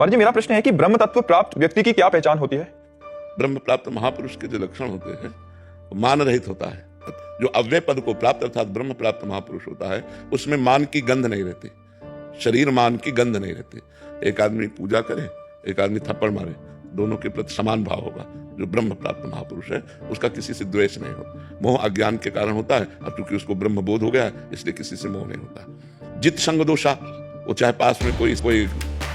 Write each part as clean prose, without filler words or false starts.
पर जी मेरा प्रश्न है कि ब्रह्म तत्व प्राप्त व्यक्ति की क्या पहचान होती है? ब्रह्म प्राप्त महापुरुष के जो लक्षण होते हैं वो मान रहित होता है। जो अव्यय पद को प्राप्त अर्थात ब्रह्म प्राप्त महापुरुष होता है उसमें मान की गंध नहीं रहती, शरीर मान की गंध नहीं रहती। एक आदमी पूजा करे, एक आदमी थप्पड़ मारे, दोनों के प्रति समान भाव होगा। जो ब्रह्म प्राप्त महापुरुष है उसका किसी से द्वेष नहीं होता। मोह अज्ञान के कारण होता है, अब चूंकि उसको ब्रह्म बोध हो गया है इसलिए किसी से मोह नहीं होता। जित संग दोषा, वो चाहे पास में कोई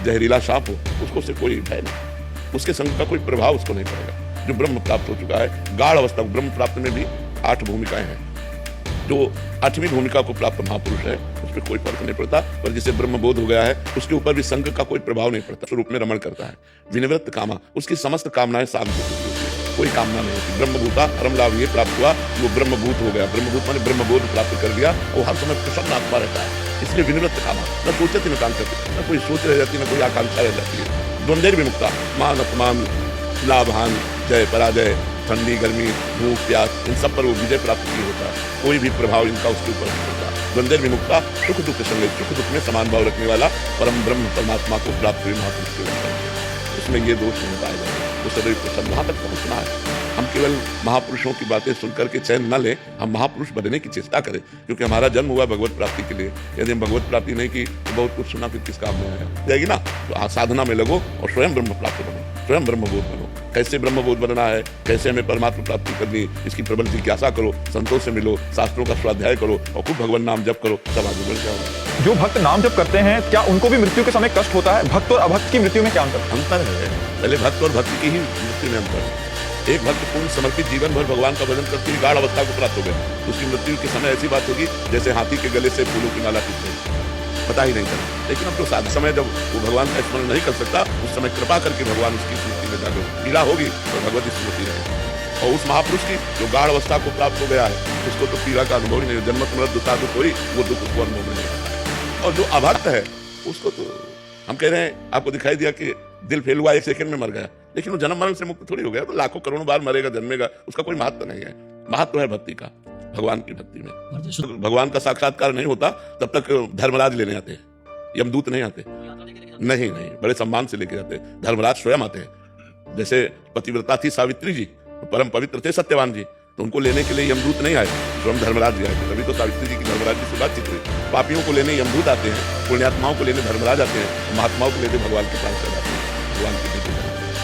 जहरीला सांप हो उसको से कोई भय नहीं, उसके संग का कोई प्रभाव उसको नहीं पड़ेगा। जो ब्रह्म प्राप्त हो चुका है गाढ़ अवस्था, ब्रह्म प्राप्त में भी 8 भूमिकाएं हैं। जो 8वीं भूमिका को प्राप्त महापुरुष है उस पर कोई फर्क नहीं पड़ता, पर जिसे ब्रह्म बोध हो गया है उसके ऊपर भी संग का कोई प्रभाव नहीं पड़ता, स्वरूप में रमण करता है। विनिवृत्त कामा, उसकी समस्त कामनाएं शांत होती है, कोई कामना नहीं होती। ब्रह्मभूता परम लाभ ये प्राप्त हुआ, वो ब्रह्मभूत हो गया। ब्रह्मभूत माने ब्रह्मबोध प्राप्त कर दिया, वो हर समय प्रसन्न आत्मा रहता है। इसलिए विनिवृत्त कामा, न सोचती न कांक्षती, न कोई सोच रह जाती, न कोई आकांक्षा रह जाती है। द्वंद्व विमुक्ता, मान अपमान, लाभान, जय पराजय, ठंडी गर्मी, भूख प्यास, इन सब पर वो विजय प्राप्त किए होता है। कोई भी प्रभाव इनका उसके ऊपर नहीं होता। द्वंद्व विमुक्ता, सुख दुख संग, सुख दुख में समान भाव रखने वाला परम ब्रह्म परमात्मा को प्राप्त हुए महापुरुष के होता है। उसमें ये दोष नहीं पाया जाता, वो सदैव प्रसन्न। वहां तक पहुंचना है। हम केवल महापुरुषों की बातें सुनकर के चैन न लें, हम महापुरुष बनने की चेष्टा करें, क्योंकि हमारा जन्म हुआ भगवत प्राप्ति के लिए। यदि हम भगवत प्राप्ति नहीं की तो बहुत कुछ सुना फिर किस काम में आया जाएगी ना। तो साधना में लगो और स्वयं ब्रह्म प्राप्त बनो, स्वयं ब्रह्मबोध बनो। कैसे ब्रह्मबोध बनना है, कैसे हमें परमात्मा प्राप्ति करनी, इसकी प्रबल जिज्ञासा करो, संतों से मिलो, शास्त्रों का स्वाध्याय करो और खूब भगवान नाम जप करो, सब आगे बढ़ जाओ। जो भक्त नाम जप करते हैं क्या उनको भी मृत्यु के समय कष्ट होता है? भक्त और अभक्त की मृत्यु में क्या अंतर है? पहले भक्त और भक्ति की ही मृत्यु में अंतर है। एक भक्त पूर्ण समर्पित जीवन भर भगवान का भजन करते हुए गाढ़ अवस्था को प्राप्त हो गया, उसकी मृत्यु के समय ऐसी बात होगी जैसे हाथी के गले से फूलों की माला टूट गई, पता ही नहीं चला। लेकिन अब तो साध समय जब वो भगवान का स्मरण नहीं कर सकता, उस समय कृपा करके भगवान उसकी स्मृति में जागे, पीड़ा होगी तो भगवती स्मृति रहेगी। और उस महापुरुष की जो गाढ़ अवस्था को प्राप्त हो गया है उसको तो पीड़ा का अनुभव ही नहीं, जन्मत मृत्यु साधु कोई वो दुख उसको अनुभव नहीं होता। और जो अभक्त है उसको तो हम कह रहे हैं, आपको दिखाई दिया कि दिल फेल हुआ, 1 सेकंड में मर गया, लेकिन वो जन्म मरण से मुक्त थोड़ी हो गया। तो लाखों करोड़ों बार मरेगा, जन्मेगा, उसका कोई महत्व नहीं है। महत्व है भक्ति का, भगवान की भक्ति में। भगवान का साक्षात्कार नहीं होता तब तक धर्मराज लेने आते हैं, यमदूत नहीं आते, नहीं, बड़े सम्मान से लेके जाते हैं। धर्मराज स्वयं आते हैं। जैसे पतिव्रता थी सावित्री जी, परम पवित्र थे सत्यवान जी, तो उनको लेने के लिए यमदूत नहीं आए, स्वयं धर्मराज जी आए। तभी तो सावित्री जी की धर्मराज जी से बातचीत हुई। पापियों को लेने यमदूत आते हैं, पुण्यात्माओं को लेने धर्मराज आते हैं, महात्माओं को लेने भगवान के पास जाते हैं। भगवान की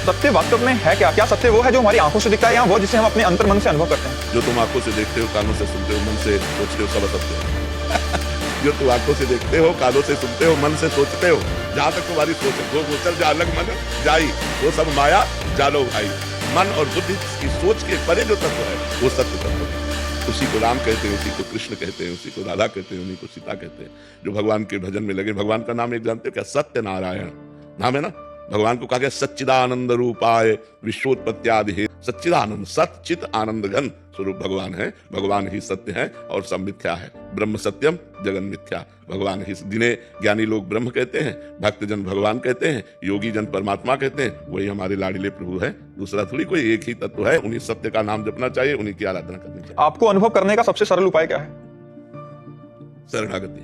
सत्य वास्तव में है क्या? क्या सत्य वो है जो हमारी आंखों से दिखता है या वो जिसे हम अपने अंतर मन से अनुभव करते हैं? जो तुम आंखों से देखते हो, कानों से सुनते हो, मन से सोचते हो, सब सत्य है। जो तुम आंखों से देखते हो, कानों से सुनते हो, मन से सोचते हो, जहां तक तुम्हारी सोच है, वो गोचर जा अलग मन जाई, वो सब माया जालो भाई। मन और बुद्धि की सोच के परे जो तत्व है वो सत्य तत्व है। उसी को राम कहते हैं, उसी को कृष्ण कहते हैं, उसी को राधा कहते हैं, उन्हीं को सीता कहते हैं। जो भगवान के भजन में लगे, भगवान का नाम एक जानते हो क्या? सत्य नारायण नाम है ना। भगवान को कहा गया सच्चिदानंद रूपाय विश्वोत्पत्त्यादि। सच्चिदानंद, सच्चित आनंद घन स्वरूप भगवान है। भगवान ही सत्य है और सब मिथ्या है। ब्रह्म सत्यम जगन मिथ्या। भगवान ही, जिन्हें ज्ञानी लोग ब्रह्म कहते हैं, भक्त जन भगवान कहते हैं, योगी जन परमात्मा कहते हैं, वही हमारे लाडले प्रभु है। दूसरा थोड़ी कोई, एक ही तत्व है। उन्हीं सत्य का नाम जपना चाहिए, उन्हीं की आराधना करनी चाहिए। आपको अनुभव करने का सबसे सरल उपाय क्या है? शरणागति।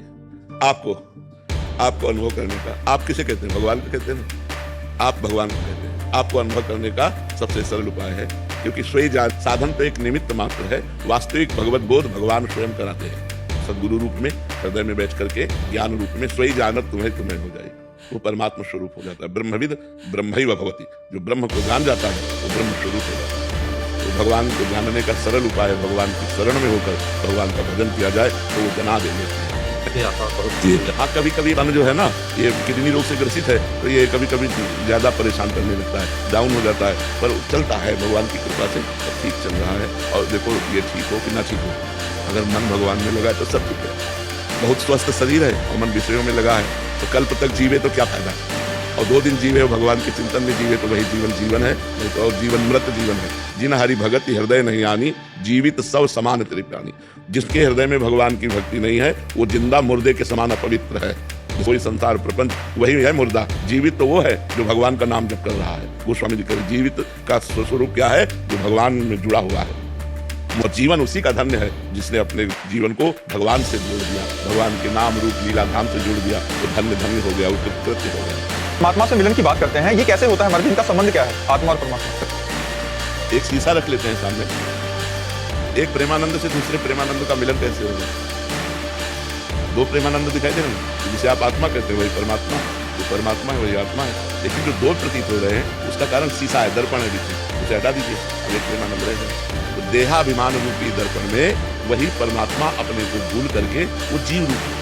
आपको अनुभव करने का, आप किसे कहते हैं? भगवान को कहते हैं, आप भगवान को कहते हैं। आपको अनुभव करने का सबसे सरल उपाय है, क्योंकि स्वयं साधन तो एक निमित्त मात्र है, वास्तविक भगवत बोध भगवान स्वयं कराते हैं। सदगुरु रूप में हृदय में बैठ करके ज्ञान रूप में स्वयं जानत तुम्हें हो जाए, वो परमात्मा स्वरूप हो जाता है। ब्रह्मविद ब्रह्मैव भवति। जो ब्रह्म को जान जाता है वो ब्रह्म स्वरूप हो जाता है। तो भगवान को जानने का सरल उपाय है, भगवान की शरण में होकर भगवान का भजन किया जाए तो वो जना देंगे। हाँ, कभी कभी मन जो है ना, ये किडनी रोग से ग्रसित है, तो ये कभी कभी ज्यादा परेशान करने लगता है, डाउन हो जाता है, पर चलता है भगवान की कृपा से, ठीक चल रहा है। और देखो ये ठीक हो कि ना ठीक हो, अगर मन भगवान में लगा है तो सब ठीक है। बहुत स्वस्थ शरीर है और मन विषयों में लगा है, तो कल्प तक जीवे तो क्या फायदा, और 2 दिन जीवे हो भगवान के चिंतन में जीवे तो वही जीवन है, नहीं तो और जीवन मृत जीवन है। जिन हरि भगति हृदय नहीं आनी, जीवित सब समान त्रिप्राणी। जिसके हृदय में भगवान की भक्ति नहीं है वो जिंदा मुर्दे के समान अपवित्र है। कोई संसार प्रपंच वही है मुर्दा, जीवित तो वो है जो भगवान का नाम जप कर रहा है। गोस्वामी जी कह, जीवित का स्वरूप क्या है? जो भगवान में जुड़ा हुआ है। वो जीवन उसी का धन्य है जिसने अपने जीवन को भगवान से जोड़ दिया, भगवान के नाम रूप लीला धाम से जोड़ दिया, तो धन्य हो गया, वो कृत्य हो गया। परमात्मा से मिलन की बात करते हैं, ये कैसे होता है महाराज जी? इनका संबंध क्या है आत्मा और परमात्मा? एक शीशा रख लेते हैं सामने, एक प्रेमानंद से दूसरे प्रेमानंद का मिलन कैसे होगा? दो प्रेमानंद दिखाई दे रहे हैं, जिसे आप आत्मा कहते हैं वही परमात्मा, जो परमात्मा है वही आत्मा है। लेकिन जो दो प्रतीत हो रहे हैं उसका कारण शीशा है, दर्पण है बीच में, उसे हटा दीजिए, अब एक प्रेमानंद रहेगा। तो देहाभिमान रूपी दर्पण में वही परमात्मा अपने को भूल करके वो जीव रूप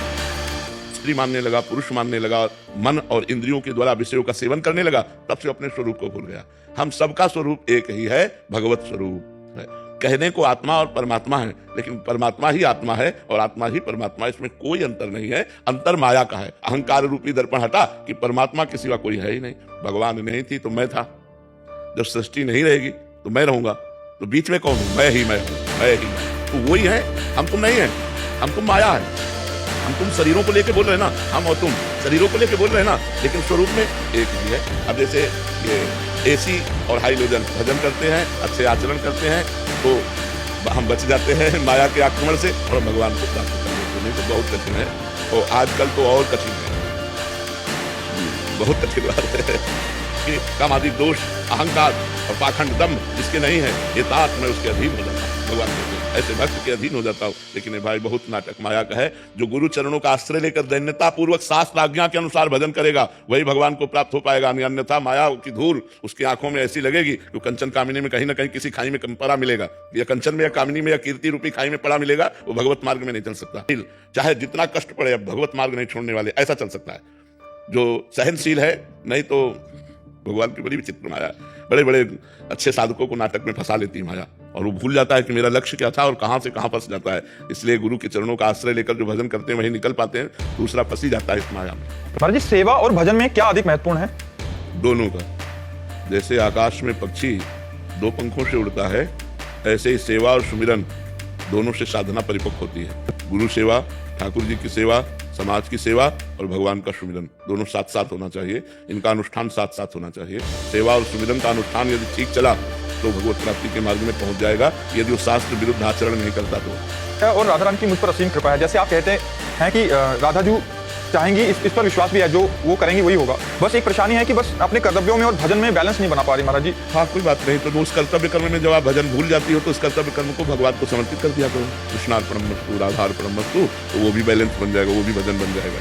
स्त्री मानने लगा, पुरुष मानने लगा, मन और इंद्रियों के द्वारा विषयों का सेवन करने लगा, तब से अपने स्वरूप को भूल गया। हम सबका स्वरूप एक ही है, भगवत स्वरूप है। कहने को आत्मा और परमात्मा है, लेकिन परमात्मा ही आत्मा है और आत्मा ही परमात्मा है, इसमें कोई अंतर नहीं है। अंतर माया का है। अहंकार रूपी दर्पण हटा कि परमात्मा के सिवा कोई है ही नहीं। भगवान नहीं थी तो मैं था, जब सृष्टि नहीं रहेगी तो मैं रहूंगा, तो बीच में कौन हूं? मैं ही मैं हूं, मैं ही मैं। तो वही है, हम तुम नहीं है, हम तुम माया है। हम तुम शरीरों को लेके बोल रहे हैं ना, हम और तुम शरीरों को लेके बोल रहे हैं ना, लेकिन स्वरूप में एक ही है। अब जैसे ये एसी और हाइड्रोजन भजन करते हैं, अच्छे आचरण करते हैं, तो हम बच जाते हैं माया के आक्रमण से और भगवान को प्राप्त करने को। नहीं तो बहुत कठिन है, और आजकल तो और कठिन है, बहुत कठिन बात है कि कामादि दोष, अहंकार और पाखंड दम जिसके नहीं है, ये तात मैं उसके अधीन हो जाता हूँ, भगवान कहते हैं ऐसे भक्त के अधीन हो जाता हूँ। लेकिन ये भाई बहुत नाटक माया का है। जो गुरु चरणों का आश्रय लेकर दैन्यता पूर्वक शास्त्र आज्ञा के अनुसार भजन करेगा वही भगवान को प्राप्त हो पाएगा। अन्यथा माया की धूल उसकी आंखों में ऐसी लगेगी कि कंचन कामिनी में कहीं ना कहीं किसी खाई में पड़ा मिलेगा, या कंचन में या कामिनी में या कीर्ति रूपी खाई में पड़ा मिलेगा, वो भगवत मार्ग में नहीं चल सकता। चाहे जितना कष्ट पड़े, अब भगवत मार्ग नहीं छोड़ने वाले, ऐसा चल सकता है जो सहनशील है। नहीं तो भगवान की बड़ी विचित्र माया, बड़े बड़े अच्छे साधकों को नाटक में फंसा लेती है माया, और वो भूल जाता है कि मेरा लक्ष्य क्या था और कहां से कहां फंस जाता है। इसलिए गुरु के चरणों का आश्रय लेकर जो भजन करते हैं वही निकल पाते हैं, दूसरा फंस ही जाता है इस माया में। महाराज जी, सेवा और भजन में क्या अधिक महत्वपूर्ण है? दोनों का। जैसे आकाश में पक्षी दो पंखों से उड़ता है, ऐसे ही सेवा और सुमिरन दोनों से साधना परिपक्व होती है। गुरु सेवा, ठाकुर जी की सेवा, समाज की सेवा और भगवान का सुमिरन दोनों साथ साथ होना चाहिए। इनका अनुष्ठान साथ साथ होना चाहिए। सेवा और सुमिरन का अनुष्ठान यदि ठीक चला तो भगवत प्राप्ति के मार्ग में पहुंच जाएगा, यदि वो शास्त्र विरुद्ध आचरण नहीं करता तो। और राधा रानी की मुझ पर असीम कृपा है। जैसे आप कहते हैं कि राधा जी चाहेंगी, इस पर विश्वास भी है, जो वो करेंगी वही होगा। बस एक परेशानी है कि बस अपने कर्तव्यों में और भजन में बैलेंस नहीं बना पा रही महाराज जी। हाँ, कोई बात नहीं, तो उस कर्तव्य कर्म में जब आप भजन भूल जाती हो तो उस कर्तव्य कर्म को भगवान को समर्पित कर दिया करो। कृष्णार्पणमस्तु, राधार्पणमस्तु, तो वो भी बैलेंस बन जाएगा, वो भी भजन बन जाएगा।